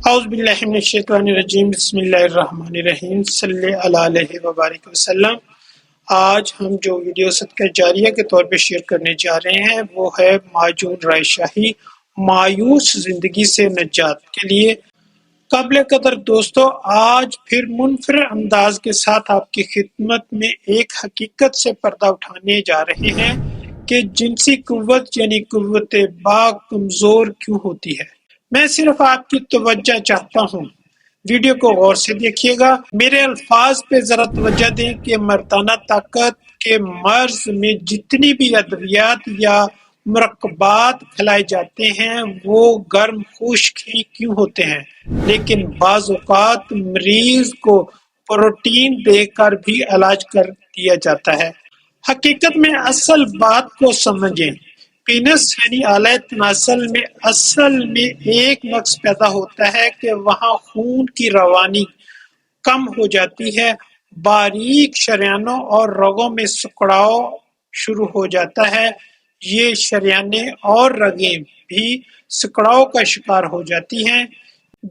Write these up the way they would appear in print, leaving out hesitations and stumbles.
اعوذ باللہ من الشیطان الرجیم بسم اللہ الرحمن الرحیم صلی اللہ علیہ وبارک وسلم۔ آج ہم جو ویڈیو صدقہ جاریہ کے طور پہ شیئر کرنے جا رہے ہیں وہ ہے معجون رائے شاہی مایوس زندگی سے نجات کے لیے۔ قابل قدر دوستو، آج پھر منفرد انداز کے ساتھ آپ کی خدمت میں ایک حقیقت سے پردہ اٹھانے جا رہے ہیں کہ جنسی قوت یعنی قوت باغ کمزور کیوں ہوتی ہے۔ میں صرف آپ کی توجہ چاہتا ہوں، ویڈیو کو غور سے دیکھیے گا، میرے الفاظ پہ ذرا توجہ دیں کہ مردانہ طاقت کے مرض میں جتنی بھی ادویات یا مرکبات کھلائے جاتے ہیں وہ گرم خشک ہی کیوں ہوتے ہیں، لیکن بعض اوقات مریض کو پروٹین دے کر بھی علاج کر دیا جاتا ہے۔ حقیقت میں اصل بات کو سمجھیں، پینس یعنی اعلی تناسل میں اصل میں ایک نقص پیدا ہوتا ہے کہ وہاں خون کی روانی کم ہو جاتی ہے، باریک شریانوں اور رگوں میں سکڑاؤ شروع ہو جاتا ہے، یہ شریانیں اور رگیں بھی سکڑاؤ کا شکار ہو جاتی ہیں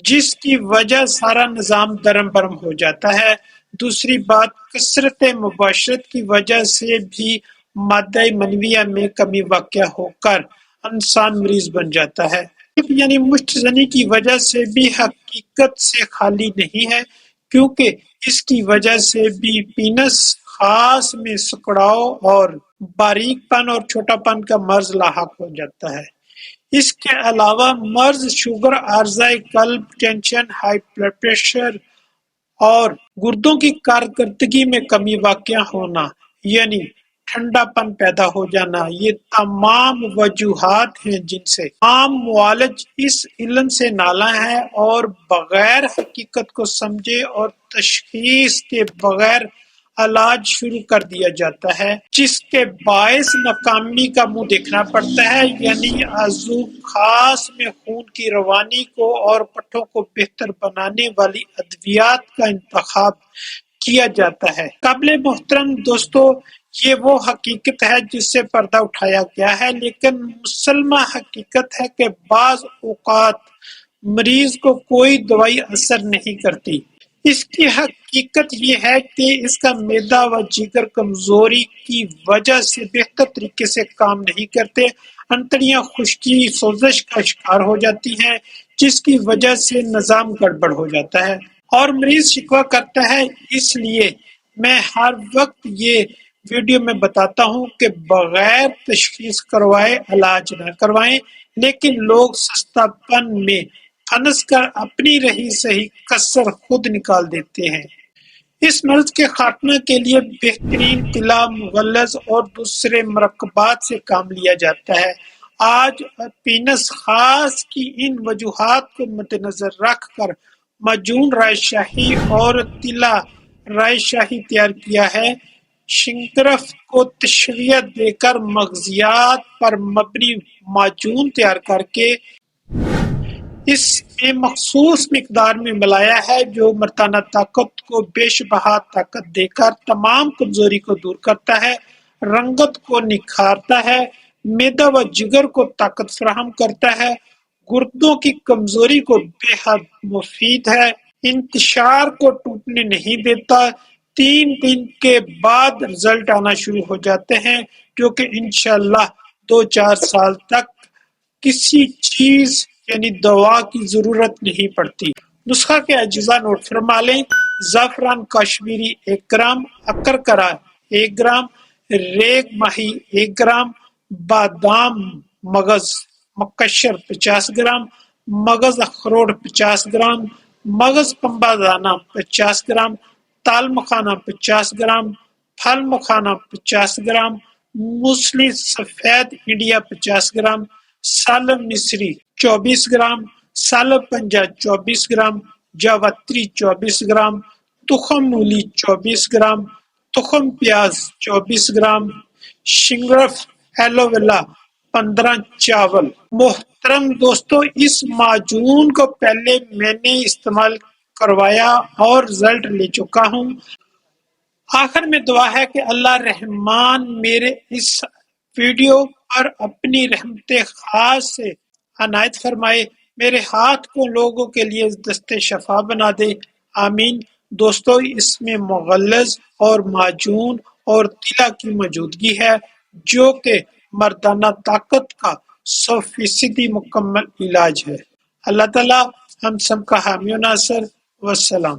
جس کی وجہ سارا نظام درم برم ہو جاتا ہے۔ دوسری بات، کثرت مباشرت کی وجہ سے بھی مادہ منویہ میں کمی واقع ہو کر انسان مریض بن جاتا ہے، یعنی مشت زنی کی وجہ سے بھی حقیقت سے خالی نہیں ہے، کیونکہ اس کی وجہ سے بھی پینس خاص میں سکڑاؤ اور باریک پن اور چھوٹا پن کا مرض لاحق ہو جاتا ہے۔ اس کے علاوہ مرض شوگر، عارضہ قلب، ٹینشن، ہائی بلڈ پریشر اور گردوں کی کارکردگی میں کمی واقع ہونا یعنی ٹھنڈا پن پیدا ہو جانا، یہ تمام وجوہات ہیں جن سے عام معالج اس علم سے نالاں ہے اور بغیر حقیقت کو سمجھے اور تشخیص کے بغیر علاج شروع کر دیا جاتا ہے، جس کے باعث ناکامی کا منہ دیکھنا پڑتا ہے، یعنی عضو خاص میں خون کی روانی کو اور پٹھوں کو بہتر بنانے والی ادویات کا انتخاب کیا جاتا ہے۔ قابل محترم دوستو، یہ وہ حقیقت ہے جس سے پردہ اٹھایا گیا ہے، لیکن مسلمہ حقیقت ہے کہ بعض اوقات مریض کو کوئی دوائی اثر نہیں کرتی۔ اس کی حقیقت یہ ہے کہ اس کا معدہ و جگر کمزوری کی وجہ سے بہتر طریقے سے کام نہیں کرتے، انتڑیاں خشکی سوزش کا شکار ہو جاتی ہیں جس کی وجہ سے نظام گڑبڑ ہو جاتا ہے اور مریض شکوہ کرتا ہے۔ اس لیے میں ہر وقت یہ ویڈیو میں بتاتا ہوں کہ بغیر تشخیص کروائے علاج نہ کروائیں، لیکن لوگ سستا پن میں پھنس کر اپنی رہی صحیح کسر خود نکال دیتے ہیں۔ اس مرض کے خاتمہ کے لیے بہترین قلعہ مغلظ اور دوسرے مرکبات سے کام لیا جاتا ہے۔ آج پینس خاص کی ان وجوہات کو مد نظر رکھ کر معجون رائے شاہی اور طلا رائے شاہی تیار کیا ہے۔ شنگرف کو تشریح دے کر مغزیات پر مبنی معجون تیار کر کے اس میں مخصوص مقدار میں ملایا ہے جو مردانہ طاقت کو بے شبہ طاقت دے کر تمام کمزوری کو دور کرتا ہے، رنگت کو نکھارتا ہے، معدہ و جگر کو طاقت فراہم کرتا ہے، گردوں کی کمزوری کو بے حد مفید ہے، انتشار کو ٹوٹنے نہیں دیتا، 3 دن کے بعد رزلٹ آنا شروع ہو جاتے ہیں جو کہ انشاءاللہ 2-4 سال تک کسی چیز یعنی دوا کی ضرورت نہیں پڑتی۔ نسخہ کے اجزاء نوٹ فرما لیں: زعفران کشمیری 1 گرام، اکرکرا 1 گرام، ریگ ماہی 1 گرام، بادام مغز مکشر 50 گرام، مغز اخروٹ 50 گرام، مغز پنبہ دانہ 50 گرام، تال مکھانا 50 گرام، پھل مکھانا 50 گرام، موسلی سفید انڈیا 50 گرام، سالم مصری 24 گرام، سالم پنجہ 24 گرام، جاوتری 24 گرام، تخم مولی 24 گرام، تخم پیاز 24 گرام، شنگرف ایلوویرا 15 چاول۔ محترم دوستو، اس معجون کو پہلے میں نے استعمال کروایا اور رزلٹ لے چکا ہوں۔ آخر میں دعا ہے کہ اللہ رحمان میرے اس ویڈیو پر اپنی رحمت خاص سے عنایت فرمائے، میرے ہاتھ کو لوگوں کے لیے دست شفا بنا دے، آمین۔ دوستو، اس میں مغلظ اور معجون اور طلا کی موجودگی ہے، جو کہ مردانہ طاقت کا 100% مکمل علاج ہے۔ اللہ تعالیٰ ہم سب کا حامی و ناصر۔ والسلام۔